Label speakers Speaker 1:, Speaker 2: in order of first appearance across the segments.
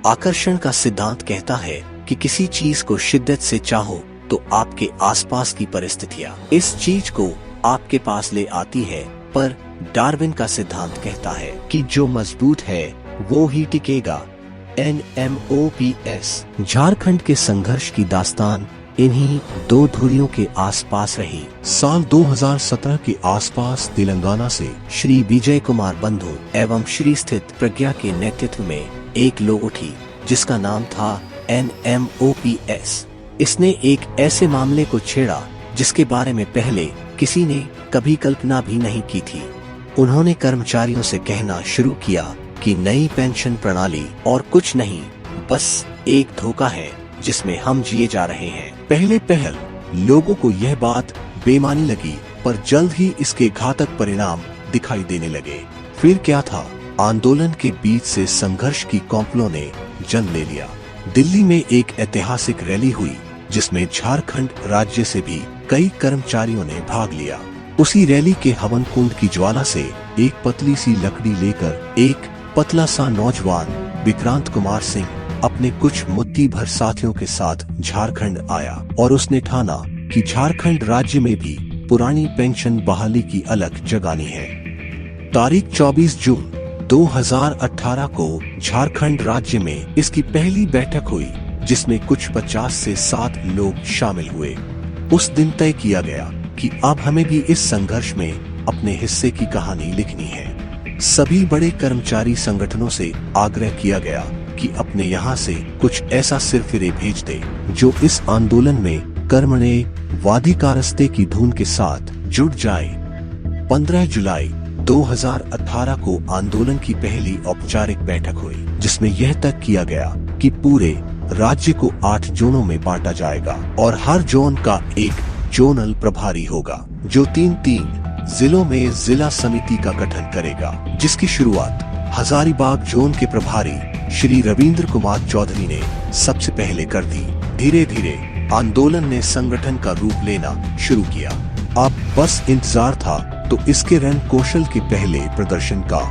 Speaker 1: आकर्षण का सिद्धांत कहता है कि किसी चीज को शिद्दत से चाहो तो आपके आसपास की परिस्थितियां इस चीज को आपके पास ले आती है, पर डार्विन का सिद्धांत कहता है कि जो मजबूत है वो ही टिकेगा। NMOPS झारखंड के संघर्ष की दास्तान इन्हीं दो धुरियों के आसपास रही।
Speaker 2: साल 2017 के आसपास तेलंगाना से
Speaker 1: श्री विजय कुमार बंधु एवं श्री स्थित प्रज्ञा के नेतृत्व में एक लो उठी जिसका नाम था NMOPS। इसने एक ऐसे मामले को छेड़ा जिसके बारे में पहले किसी ने कभी कल्पना भी नहीं की थी। उन्होंने कर्मचारियों से कहना शुरू किया कि नई पेंशन प्रणाली और कुछ नहीं, बस एक धोखा है जिसमें हम जिए जा रहे हैं।
Speaker 2: पहले लोगों को यह बात बेमानी लगी, पर जल्द ही इसके घातक परिणाम दिखाई देने लगे। फिर क्या था? आंदोलन के बीच से संघर्ष की कॉम्पलों ने जन्म ले लिया। दिल्ली में एक ऐतिहासिक रैली हुई जिसमें झारखंड राज्य से भी कई कर्मचारियों ने भाग लिया। उसी रैली के हवन कुंड की ज्वाला से एक पतली सी लकड़ी लेकर एक पतला सा नौजवान विक्रांत कुमार सिंह अपने कुछ मुट्ठी भर साथियों के साथ झारखंड आया और उसने ठाना कि झारखंड राज्य में भी पुरानी पेंशन बहाली की अलग जगानी है। तारीख 24 जून 2018 को झारखंड राज्य में इसकी पहली बैठक हुई जिसमें कुछ 50 से 60 लोग शामिल हुए। उस दिन तय किया गया कि अब हमें भी इस संघर्ष में अपने हिस्से की कहानी लिखनी है। सभी बड़े कर्मचारी संगठनों से आग्रह किया गया कि अपने यहाँ से कुछ ऐसा सिरफिरे भेज दे जो इस आंदोलन में कर्मण्य वाधिकारस्ते की धुन के साथ जुड़ जाए। 15 जुलाई 2018 को आंदोलन की पहली औपचारिक बैठक हुई जिसमें यह तय किया गया कि पूरे राज्य को 8 जोनों में बांटा जाएगा और हर जोन का एक जोनल प्रभारी होगा जो 3-3 जिलों में जिला समिति का गठन करेगा, जिसकी शुरुआत हजारीबाग जोन के प्रभारी श्री रविंद्र कुमार चौधरी ने सबसे पहले कर दी। धीरे धीरे आंदोलन ने संगठन का रूप लेना शुरू किया। अब बस इंतजार था तो इसके रण कौशल के पहले प्रदर्शन का।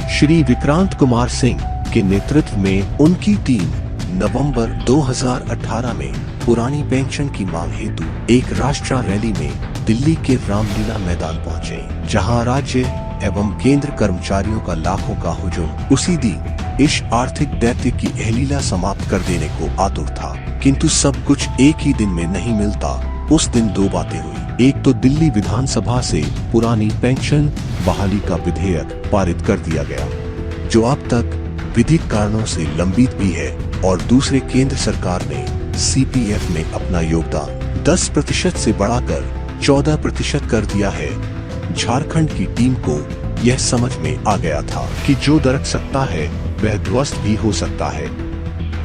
Speaker 2: श्री विक्रांत कुमार सिंह के नेतृत्व में उनकी टीम नवंबर 2018 में पुरानी पेंशन की मांग हेतु एक राष्ट्रीय रैली में दिल्ली के रामलीला मैदान पहुंचे, जहां राज्य एवं केंद्र कर्मचारियों का लाखों का हुजूम उसी दिन इस आर्थिक दैत्य की अहलीला समाप्त कर देने को आतुर था। किंतु सब कुछ एक ही दिन में नहीं मिलता। उस दिन दो बातें हुई। एक तो दिल्ली विधानसभा से पुरानी पेंशन बहाली का विधेयक पारित कर दिया गया जो अब तक विधिक कारणों से लंबित भी है, और दूसरे केंद्र सरकार ने CPF में अपना योगदान 10% से बढ़ाकर 14% कर दिया है। झारखंड की टीम को यह समझ में आ गया था कि जो दरक सकता है वह ध्वस्त भी हो सकता है।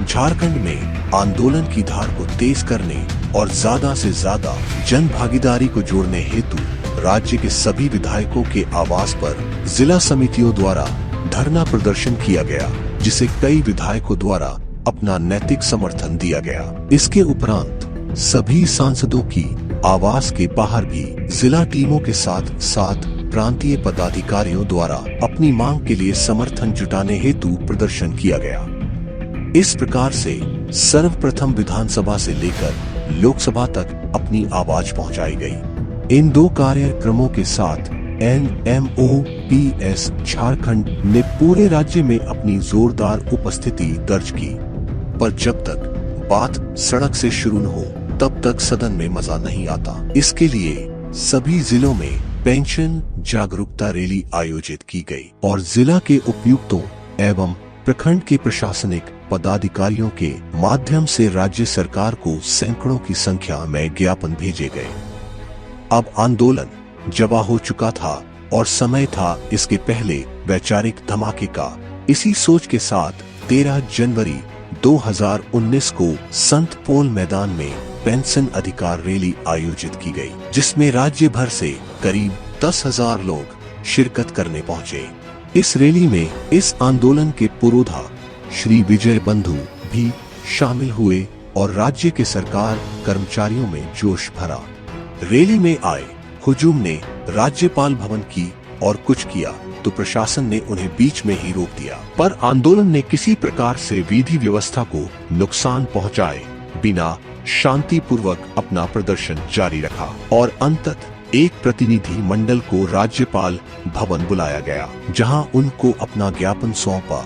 Speaker 2: झारखंड में आंदोलन की धार को तेज करने और ज्यादा से ज्यादा जन भागीदारी को जोड़ने हेतु राज्य के सभी विधायकों के आवास पर जिला समितियों द्वारा धरना प्रदर्शन किया गया, जिसे कई विधायकों द्वारा अपना नैतिक समर्थन दिया गया। इसके उपरांत सभी सांसदों की आवास के बाहर भी जिला टीमों के साथ साथ प्रांतीय पदाधिकारियों द्वारा अपनी मांग के लिए समर्थन जुटाने हेतु प्रदर्शन किया गया। इस प्रकार से सर्वप्रथम विधानसभा से लेकर लोकसभा तक अपनी आवाज पहुंचाई गई। इन दो कार्यक्रमों के साथ NMOPS झारखंड ने पूरे राज्य में अपनी जोरदार उपस्थिति दर्ज की, पर जब तक बात सड़क से शुरू न हो तब तक सदन में मजा नहीं आता। इसके लिए सभी जिलों में पेंशन जागरूकता रैली आयोजित की गई और जिला के उपायुक्तों एवं प्रखंड के प्रशासनिक पदाधिकारियों के माध्यम से राज्य सरकार को सैकड़ों की संख्या में ज्ञापन भेजे गए। अब आंदोलन जवा हो चुका था और समय था इसके पहले वैचारिक धमाके का। इसी सोच के साथ 13 जनवरी 2019 को संत पोल मैदान में पेंशन अधिकार रैली आयोजित की गई, जिसमें राज्य भर से करीब 10,000 लोग शिरकत करने पहुंचे। इस रैली में इस आंदोलन के पुरोधा श्री विजय बंधु भी शामिल हुए और राज्य के सरकार कर्मचारियों में जोश भरा। रैली में आए हुजूम ने राज्यपाल भवन की और कुछ किया तो प्रशासन ने उन्हें बीच में ही रोक दिया। पर आंदोलन ने किसी प्रकार से विधि व्यवस्था को नुकसान पहुंचाए बिना शांतिपूर्वक अपना प्रदर्शन जारी रखा और अंततः एक प्रतिनिधि मंडल को राज्यपाल भवन बुलाया गया, जहां उनको अपना ज्ञापन सौंपा।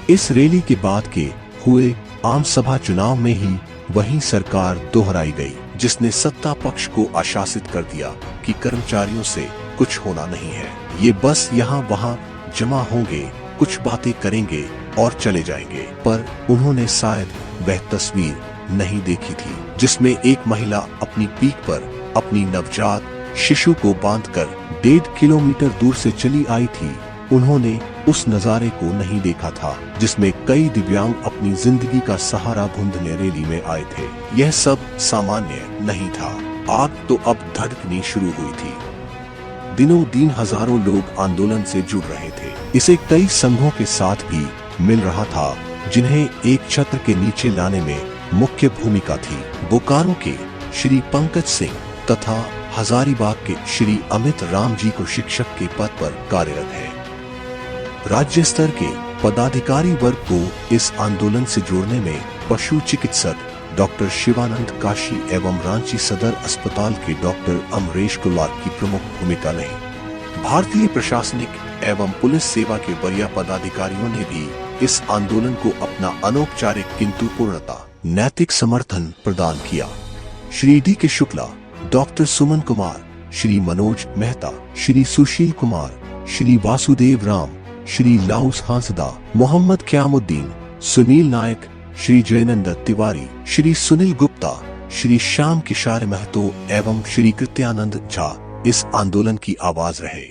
Speaker 2: इस रैली के बाद के हुए आम सभा चुनाव में ही वही सरकार दोहराई गई, जिसने सत्ता पक्ष को आश्वासित कर दिया कि कर्मचारियों से कुछ होना नहीं है, ये बस यहाँ वहाँ जमा होंगे, कुछ बातें करेंगे और चले जाएंगे। पर उन्होंने शायद वह तस्वीर नहीं देखी थी जिसमें एक महिला अपनी पीठ पर अपनी नवजात शिशु को बांधकर 1.5 किलोमीटर दूर से चली आई थी। उन्होंने उस नजारे को नहीं देखा था जिसमें कई दिव्यांग अपनी जिंदगी का सहारा ढूंढने रैली में आए थे। यह सब सामान्य नहीं था, आग तो अब धड़कनी शुरू हुई थी। दिनों दिन हजारों लोग आंदोलन से जुड़ रहे थे। इसे कई संघों के साथ भी मिल रहा था, जिन्हें एक छत्र के नीचे लाने में मुख्य भूमिका थी। बोकारो के श्री पंकज सिंह तथा हजारीबाग के श्री अमित राम जी को शिक्षक के पद पर कार्यरत है। राज्य स्तर के पदाधिकारी वर्ग को इस आंदोलन से जोड़ने में पशु चिकित्सक डॉक्टर शिवानंद काशी एवं रांची सदर अस्पताल के डॉक्टर अमरेश कुमार की प्रमुख भूमिका रही। भारतीय प्रशासनिक एवं पुलिस सेवा के वरीय पदाधिकारियों ने भी इस आंदोलन को अपना अनौपचारिक किंतु पूर्णता नैतिक समर्थन प्रदान किया। श्री डी के शुक्ला, डॉक्टर सुमन कुमार, श्री मनोज मेहता, श्री सुशील कुमार, श्री वासुदेव राम, श्री लाउस हांसदा, मोहम्मद क़यामुद्दीन, सुनील नायक, श्री जयनंद तिवारी, श्री सुनील गुप्ता, श्री श्याम किशोर महतो एवं श्री कृत्यानंद झा इस आंदोलन की आवाज रहे।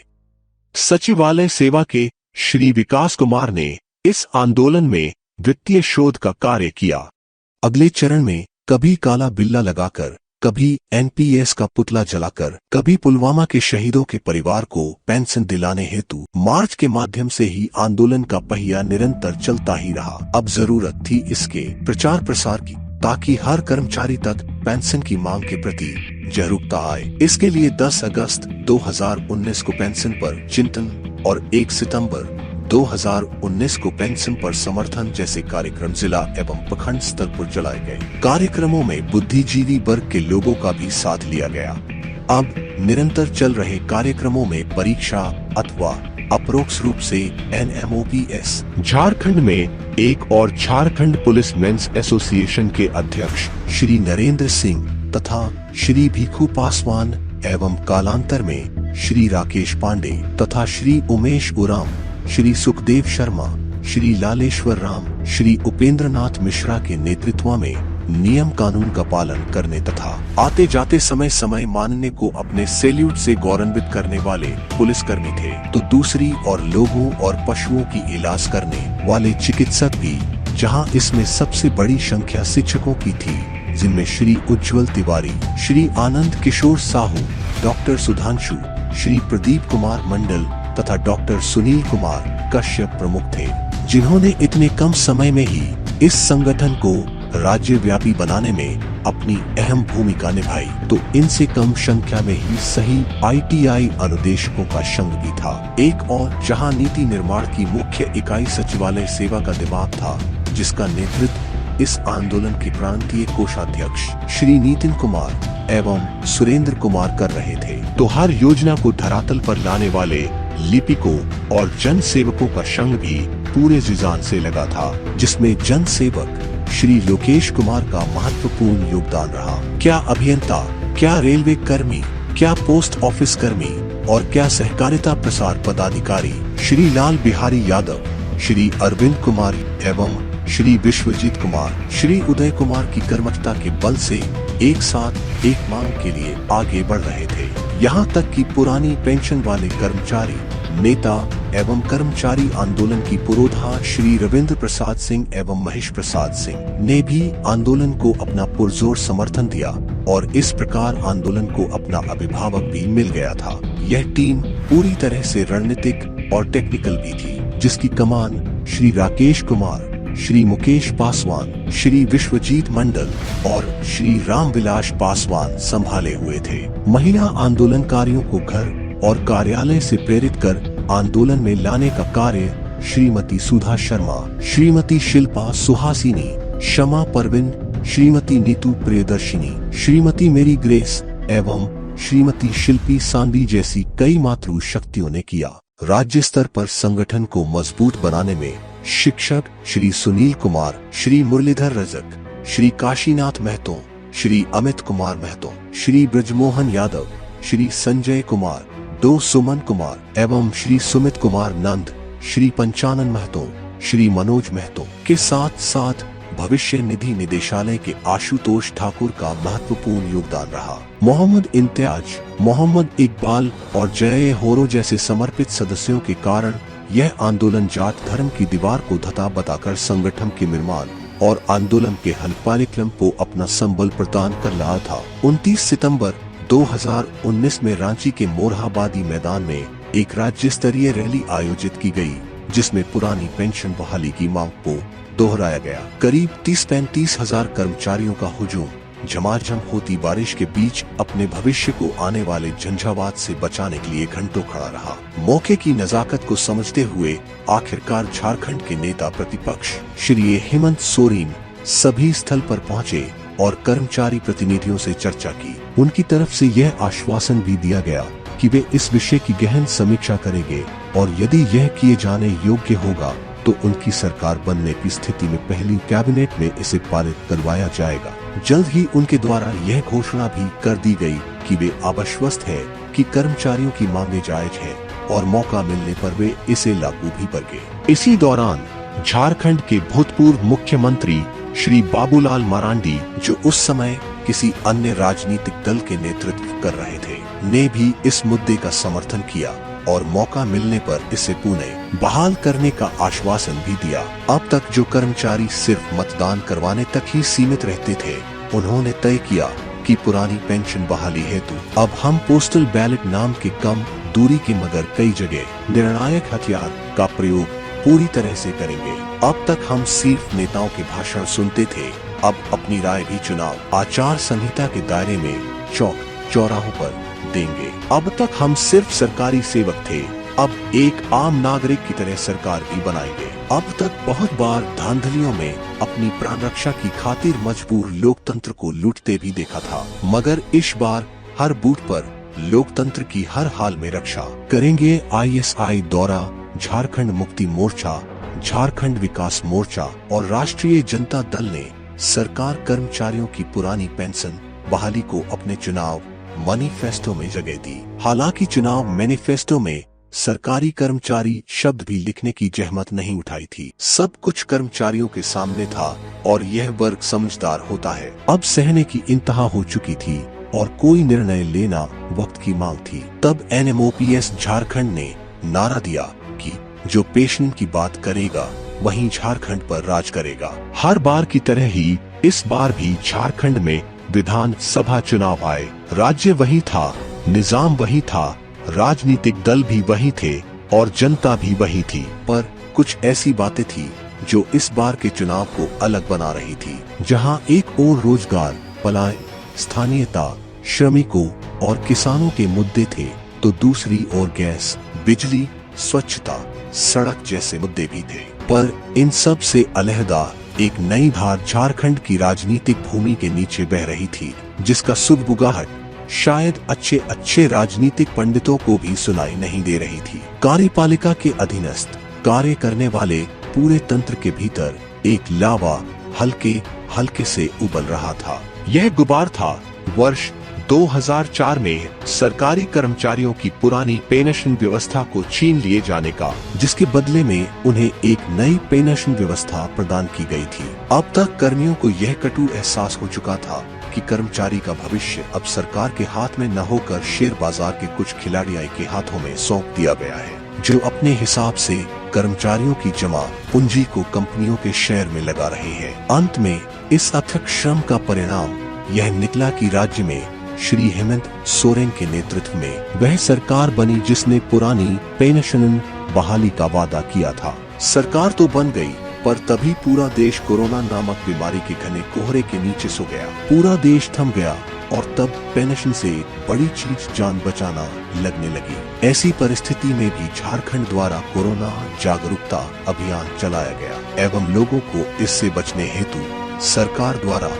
Speaker 2: सचिवालय सेवा के श्री विकास कुमार ने इस आंदोलन में वित्तीय शोध का कार्य किया। अगले चरण में कभी काला बिल्ला लगाकर, कभी एनपीएस का पुतला जलाकर, कभी पुलवामा के शहीदों के परिवार को पेंशन दिलाने हेतु मार्च के माध्यम से ही आंदोलन का पहिया निरंतर चलता ही रहा। अब जरूरत थी इसके प्रचार प्रसार की, ताकि हर कर्मचारी तक पेंशन की मांग के प्रति जागरूकता आए। इसके लिए 10 अगस्त 2019 को पेंशन पर चिंतन और 1 सितंबर 2019 को पेंशन पर समर्थन जैसे कार्यक्रम जिला एवं प्रखंड स्तर पर चलाए गए। कार्यक्रमों में बुद्धिजीवी वर्ग के लोगों का भी साथ लिया गया। अब निरंतर चल रहे कार्यक्रमों में परीक्षा अथवा अपरोक्ष रूप से NMOPS झारखंड में एक और झारखंड पुलिस मेंस एसोसिएशन के अध्यक्ष श्री नरेंद्र सिंह तथा श्री भिखू पासवान एवं कालांतर में श्री राकेश पांडे तथा श्री उमेश उराम, श्री सुखदेव शर्मा, श्री लालेश्वर राम, श्री उपेंद्र नाथ मिश्रा के नेतृत्व में नियम कानून का पालन करने तथा आते जाते समय समय मानने को अपने सैल्यूट से गौरवान्वित करने वाले पुलिसकर्मी थे, तो दूसरी और लोगों और पशुओं की इलाज करने वाले चिकित्सक भी, जहां इसमें सबसे बड़ी संख्या शिक्षकों की थी, जिनमें श्री उज्जवल तिवारी, श्री आनंद किशोर साहू, डॉक्टर सुधांशु, श्री प्रदीप कुमार मंडल तथा डॉक्टर सुनील कुमार कश्यप प्रमुख थे, जिन्होंने इतने कम समय में ही इस संगठन को राज्यव्यापी बनाने में अपनी अहम भूमिका निभाई। तो इनसे कम संख्या में ही सही ITI अनुदेशकों का संघ भी था। एक और जहां नीति निर्माण की मुख्य इकाई सचिवालय सेवा का दिमाग था, जिसका नेतृत्व इस आंदोलन के प्रांतीय कोषाध्यक्ष श्री नितिन कुमार एवं सुरेंद्र कुमार कर रहे थे। तो हर योजना को धरातल पर लाने वाले लिपिकों और जन सेवकों का संघ भी पूरे जिजान से लगा था, जिसमें जन सेवक श्री लोकेश कुमार का महत्वपूर्ण योगदान रहा। क्या अभियंता, क्या रेलवे कर्मी, क्या पोस्ट ऑफिस कर्मी और क्या सहकारिता प्रसार पदाधिकारी श्री लाल बिहारी यादव, श्री अरविंद कुमार एवं श्री विश्वजीत कुमार, श्री उदय कुमार की कर्मठता के बल से एक साथ एक मांग के लिए आगे बढ़ रहे थे। यहाँ तक कि पुरानी पेंशन वाले कर्मचारी नेता एवं कर्मचारी आंदोलन की पुरोधा श्री रविंद्र प्रसाद सिंह एवं महेश प्रसाद सिंह ने भी आंदोलन को अपना पुरजोर समर्थन दिया और इस प्रकार आंदोलन को अपना अभिभावक भी मिल गया था। यह टीम पूरी तरह से रणनीतिक और टेक्निकल भी थी, जिसकी कमान श्री राकेश कुमार, श्री मुकेश पासवान, श्री विश्वजीत मंडल और श्री रामविलास पासवान संभाले हुए थे। महिला आंदोलनकारियों को घर और कार्यालय से प्रेरित कर आंदोलन में लाने का कार्य श्रीमती सुधा शर्मा, श्रीमती शिल्पा सुहासिनी, शमा परवीन, श्रीमती नीतू प्रियदर्शिनी, श्रीमती मेरी ग्रेस एवं श्रीमती शिल्पी सांडी जैसी कई मातृ शक्तियों ने किया। राज्य स्तर पर संगठन को मजबूत बनाने में शिक्षक श्री सुनील कुमार, श्री मुरलीधर रजक, श्री काशीनाथ महतो, श्री अमित कुमार महतो, श्री ब्रजमोहन यादव, श्री संजय कुमार, दो सुमन कुमार एवं श्री सुमित कुमार नंद, श्री पंचानन महतो, श्री मनोज महतो के साथ साथ भविष्य निधि निदेशालय के आशुतोष ठाकुर का महत्वपूर्ण योगदान रहा। मोहम्मद इम्तियाज, मोहम्मद इकबाल और जय होरो जैसे समर्पित सदस्यों के कारण यह आंदोलन जात धर्म की दीवार को धता बताकर संगठन के निर्माण और आंदोलन के हल कार्यक्रम को अपना संबल प्रदान कर रहा था। 29 सितंबर 2019 में रांची के मोरहाबादी मैदान में एक राज्य स्तरीय रैली आयोजित की गई, जिसमें पुरानी पेंशन बहाली की मांग को दोहराया गया। करीब 30-35 हजार कर्मचारियों का हुजूम झमाझम होती बारिश के बीच अपने भविष्य को आने वाले झंझावात से बचाने के लिए घंटों खड़ा रहा। मौके की नजाकत को समझते हुए आखिरकार झारखंड के नेता प्रतिपक्ष श्री हेमंत सोरेन सभी स्थल पर पहुंचे और कर्मचारी प्रतिनिधियों से चर्चा की। उनकी तरफ से यह आश्वासन भी दिया गया कि वे इस विषय की गहन समीक्षा करेंगे और यदि यह किए जाने योग्य होगा तो उनकी सरकार बनने की स्थिति में पहली कैबिनेट में इसे पारित करवाया जाएगा। जल्द ही उनके द्वारा यह घोषणा भी कर दी गई कि वे आश्वस्त है कि कर्मचारियों की मांगे जायज है और मौका मिलने पर वे इसे लागू भी करेंगे। इसी दौरान झारखंड के भूतपूर्व मुख्यमंत्री श्री बाबूलाल मरांडी, जो उस समय किसी अन्य राजनीतिक दल के नेतृत्व कर रहे थे, ने भी इस मुद्दे का समर्थन किया और मौका मिलने पर इसे पुनः बहाल करने का आश्वासन भी दिया। अब तक जो कर्मचारी सिर्फ मतदान करवाने तक ही सीमित रहते थे, उन्होंने तय किया कि पुरानी पेंशन बहाली हेतु अब हम पोस्टल बैलेट नाम के कम दूरी के मगर कई जगह निर्णायक हथियार का प्रयोग पूरी तरह से करेंगे। अब तक हम सिर्फ नेताओं के भाषण सुनते थे, अब अपनी राय भी चुनाव आचार संहिता के दायरे में चौक चौराहों पर देंगे। अब तक हम सिर्फ सरकारी सेवक थे, अब एक आम नागरिक की तरह सरकार भी बनाएंगे। अब तक बहुत बार धांधलियों में अपनी प्राण रक्षा की खातिर मजबूर लोकतंत्र को लूटते भी देखा था, मगर इस बार हर बूथ पर लोकतंत्र की हर हाल में रक्षा करेंगे। ISI दौरा, झारखंड मुक्ति मोर्चा, झारखंड विकास मोर्चा और राष्ट्रीय जनता दल ने सरकार कर्मचारियों की पुरानी पेंशन बहाली को अपने चुनाव मैनिफेस्टो में जगह दी। हालांकि चुनाव मैनिफेस्टो में सरकारी कर्मचारी शब्द भी लिखने की जहमत नहीं उठाई थी। सब कुछ कर्मचारियों के सामने था और यह वर्ग समझदार होता है। अब सहने की इंतहा हो चुकी थी और कोई निर्णय लेना वक्त की मांग थी। तब NMOPS झारखंड ने नारा दिया कि जो पेंशन की बात करेगा वहीं झारखंड पर राज करेगा। हर बार की तरह ही इस बार भी झारखंड में विधानसभा चुनाव आए। राज्य वही था, निजाम वही था, राजनीतिक दल भी वही थे और जनता भी वही थी, पर कुछ ऐसी बातें थी जो इस बार के चुनाव को अलग बना रही थी। जहां एक ओर रोजगार, पलायन, स्थानीयता, श्रमिकों और किसानों के मुद्दे थे, तो दूसरी ओर गैस, बिजली, स्वच्छता, सड़क जैसे मुद्दे भी थे। पर इन सब से अलहदा एक नई धार झारखंड की राजनीतिक भूमि के नीचे बह रही थी, जिसका सुगबुगाहट शायद अच्छे राजनीतिक पंडितों को भी सुनाई नहीं दे रही थी। कार्यपालिका के अधीनस्थ कार्य करने वाले पूरे तंत्र के भीतर एक लावा हल्के हल्के से उबल रहा था। यह गुबार था वर्ष 2004 में सरकारी कर्मचारियों की पुरानी पेंशन व्यवस्था को छीन लिए जाने का, जिसके बदले में उन्हें एक नई पेंशन व्यवस्था प्रदान की गई थी। अब तक कर्मियों को यह कटु एहसास हो चुका था कि कर्मचारी का भविष्य अब सरकार के हाथ में न होकर शेयर बाजार के कुछ खिलाड़ियों के हाथों में सौंप दिया गया है, जो अपने हिसाब से कर्मचारियों की जमा पूंजी को कंपनियों के शेयर में लगा रहे हैं। अंत में इस अथक श्रम का परिणाम यह निकला कि राज्य में श्री हेमंत सोरेन के नेतृत्व में वह सरकार बनी जिसने पुरानी पेंशन बहाली का वादा किया था। सरकार तो बन गई, पर तभी पूरा देश कोरोना नामक बीमारी के घने कोहरे के नीचे सो गया। पूरा देश थम गया और तब पेंशन से बड़ी चीज जान बचाना लगने लगी। ऐसी परिस्थिति में भी झारखंड द्वारा कोरोना जागरूकता अभियान चलाया गया एवं लोगों को इससे बचने हेतु सरकार द्वारा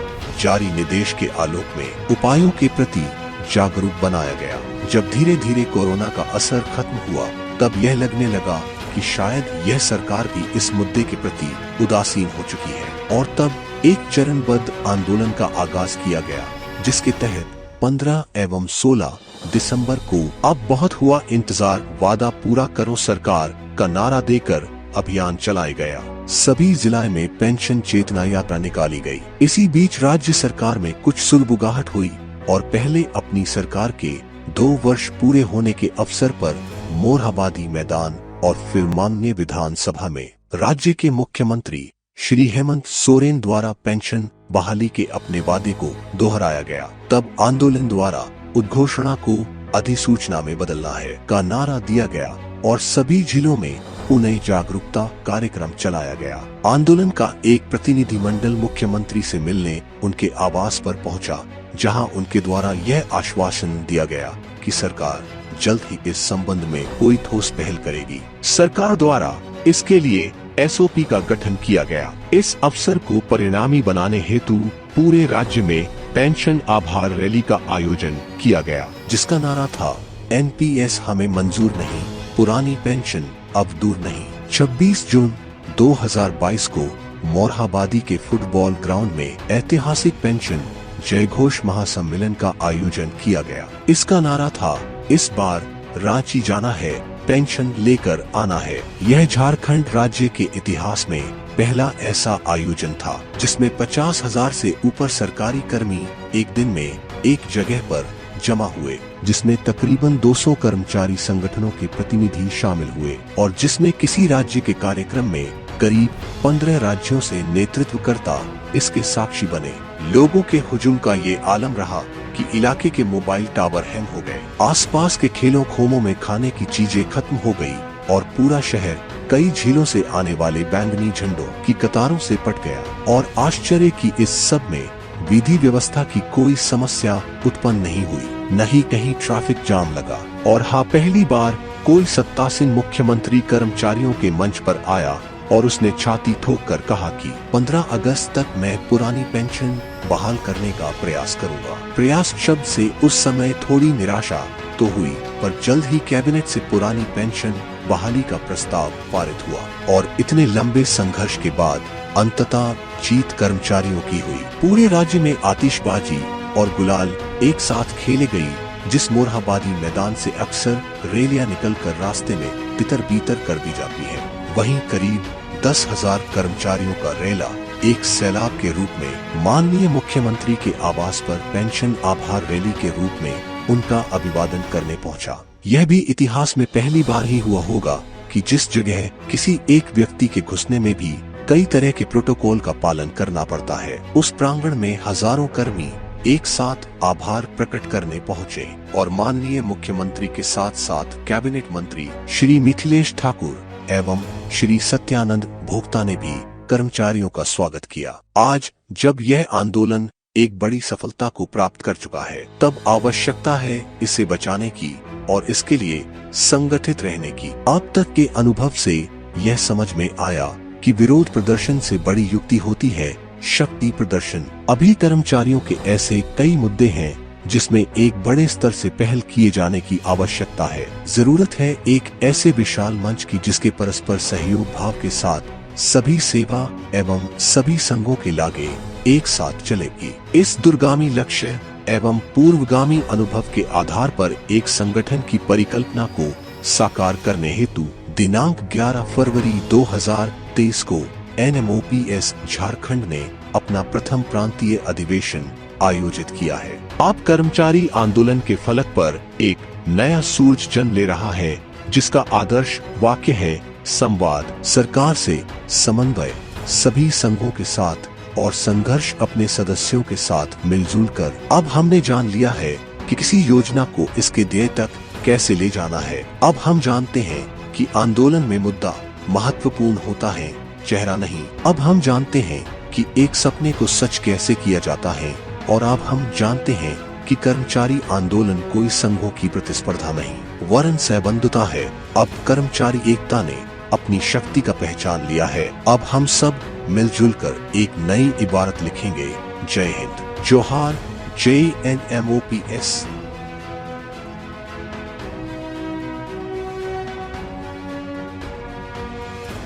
Speaker 2: जारी निर्देश के आलोक में उपायों के प्रति जागरूक बनाया गया। जब धीरे धीरे कोरोना का असर खत्म हुआ तब यह लगने लगा कि शायद यह सरकार भी इस मुद्दे के प्रति उदासीन हो चुकी है और तब एक चरणबद्ध आंदोलन का आगाज किया गया, जिसके तहत 15 एवं 16 दिसंबर को अब बहुत हुआ इंतजार, वादा पूरा करो सरकार का नारा देकर अभियान चलाया गया। सभी जिला में पेंशन चेतना यात्रा निकाली गई। इसी बीच राज्य सरकार में कुछ सुगबुगाहट हुई और पहले अपनी सरकार के 2 वर्ष पूरे होने के अवसर पर मोरहाबादी मैदान और फिर माननीय विधानसभा में राज्य के मुख्यमंत्री श्री हेमंत सोरेन द्वारा पेंशन बहाली के अपने वादे को दोहराया गया। तब आंदोलन द्वारा उद्घोषणा को अधिसूचना में बदलना है का नारा दिया गया और सभी जिलों में पुनः जागरूकता कार्यक्रम चलाया गया। आंदोलन का एक प्रतिनिधि मंडल मुख्यमंत्री से मिलने उनके आवास पर पहुंचा, जहां उनके द्वारा यह आश्वासन दिया गया कि सरकार जल्द ही इस संबंध में कोई ठोस पहल करेगी। सरकार द्वारा इसके लिए SOP का गठन किया गया। इस अवसर को परिणामी बनाने हेतु पूरे राज्य में पेंशन आभार रैली का आयोजन किया गया, जिसका नारा था NPS हमें मंजूर नहीं, पुरानी पेंशन अब दूर नहीं। 26 जून 2022 को मोरहाबादी के फुटबॉल ग्राउंड में ऐतिहासिक पेंशन जयघोष महासम्मेलन का आयोजन किया गया। इसका नारा था, इस बार रांची जाना है, पेंशन लेकर आना है। यह झारखंड राज्य के इतिहास में पहला ऐसा आयोजन था जिसमें 50,000 से ऊपर सरकारी कर्मी एक दिन में एक जगह पर जमा हुए, जिसमें तकरीबन 200 कर्मचारी संगठनों के प्रतिनिधि शामिल हुए और जिसमें किसी राज्य के कार्यक्रम में करीब 15 राज्यों से नेतृत्वकर्ता इसके साक्षी बने। लोगों के हुजूम का ये आलम रहा कि इलाके के मोबाइल टावर हैंग हो गए, आसपास के खेलों खोमों में खाने की चीजें खत्म हो गई और पूरा शहर कई झीलों से आने वाले बैंगनी झंडों की कतारों से पट गया। और आश्चर्य की इस सब में विधि व्यवस्था की कोई समस्या उत्पन्न नहीं हुई, न ही कहीं ट्रैफिक जाम लगा। और हाँ, पहली बार कोई सत्तासीन मुख्यमंत्री कर्मचारियों के मंच पर आया और उसने छाती ठोक कर कहा कि 15 अगस्त तक मैं पुरानी पेंशन बहाल करने का प्रयास करूंगा। प्रयास शब्द से उस समय थोड़ी निराशा तो हुई, पर जल्द ही कैबिनेट से पुरानी पेंशन बहाली का प्रस्ताव पारित हुआ और इतने लंबे संघर्ष के बाद अंततः जीत कर्मचारियों की हुई। पूरे राज्य में आतिशबाजी और गुलाल एक साथ खेले गई, जिस मोरहाबादी मैदान से अक्सर रैलियां निकलकर रास्ते में तितर बीतर कर दी जाती है, वहीं करीब 10,000 कर्मचारियों का रैला एक सैलाब के रूप में माननीय मुख्यमंत्री के आवास पर पेंशन आभार रैली के रूप में उनका अभिवादन करने पहुंचा। यह भी इतिहास में पहली बार ही हुआ होगा कि जिस जगह किसी एक व्यक्ति के घुसने में भी कई तरह के प्रोटोकॉल का पालन करना पड़ता है, उस प्रांगण में हजारों कर्मी एक साथ आभार प्रकट करने पहुंचे और माननीय मुख्यमंत्री के साथ साथ कैबिनेट मंत्री श्री मिथिलेश ठाकुर एवं श्री सत्यानंद भोक्ता ने भी कर्मचारियों का स्वागत किया। आज जब यह आंदोलन एक बड़ी सफलता को प्राप्त कर चुका है, तब आवश्यकता है इसे बचाने की और इसके लिए संगठित रहने की। अब तक के अनुभव से यह समझ में आया कि विरोध प्रदर्शन से बड़ी युक्ति होती है शक्ति प्रदर्शन। अभी कर्मचारियों के ऐसे कई मुद्दे हैं जिसमें एक बड़े स्तर से पहल किए जाने की आवश्यकता है। जरूरत है एक ऐसे विशाल मंच की जिसके परस्पर सहयोग भाव के साथ सभी सेवा एवं सभी संघों के लागे एक साथ चलेगी। इस दूरगामी लक्ष्य एवं पूर्वगामी अनुभव के आधार पर एक संगठन की परिकल्पना को साकार करने हेतु दिनांक 11 फरवरी 2023 को NMOPS झारखंड ने अपना प्रथम प्रांतीय अधिवेशन आयोजित किया है। आप कर्मचारी आंदोलन के फलक पर एक नया सूरज जन्म ले रहा है, जिसका आदर्श वाक्य है संवाद, सरकार से समन्वय, सभी संघों के साथ और संघर्ष अपने सदस्यों के साथ मिलजुल कर। अब हमने जान लिया है कि किसी योजना को इसके ध्येय तक कैसे ले जाना है। अब हम जानते हैं कि आंदोलन में मुद्दा महत्वपूर्ण होता है, चेहरा नहीं। अब हम जानते हैं कि एक सपने को सच कैसे किया जाता है और अब हम जानते हैं कि कर्मचारी आंदोलन कोई संघों की प्रतिस्पर्धा नहीं वरन सहबंधुता है। अब कर्मचारी एकता ने अपनी शक्ति का पहचान लिया है। अब हम सब मिलजुल कर एक नई इबारत लिखेंगे। जय हिंद, जोहार, JNMOPS।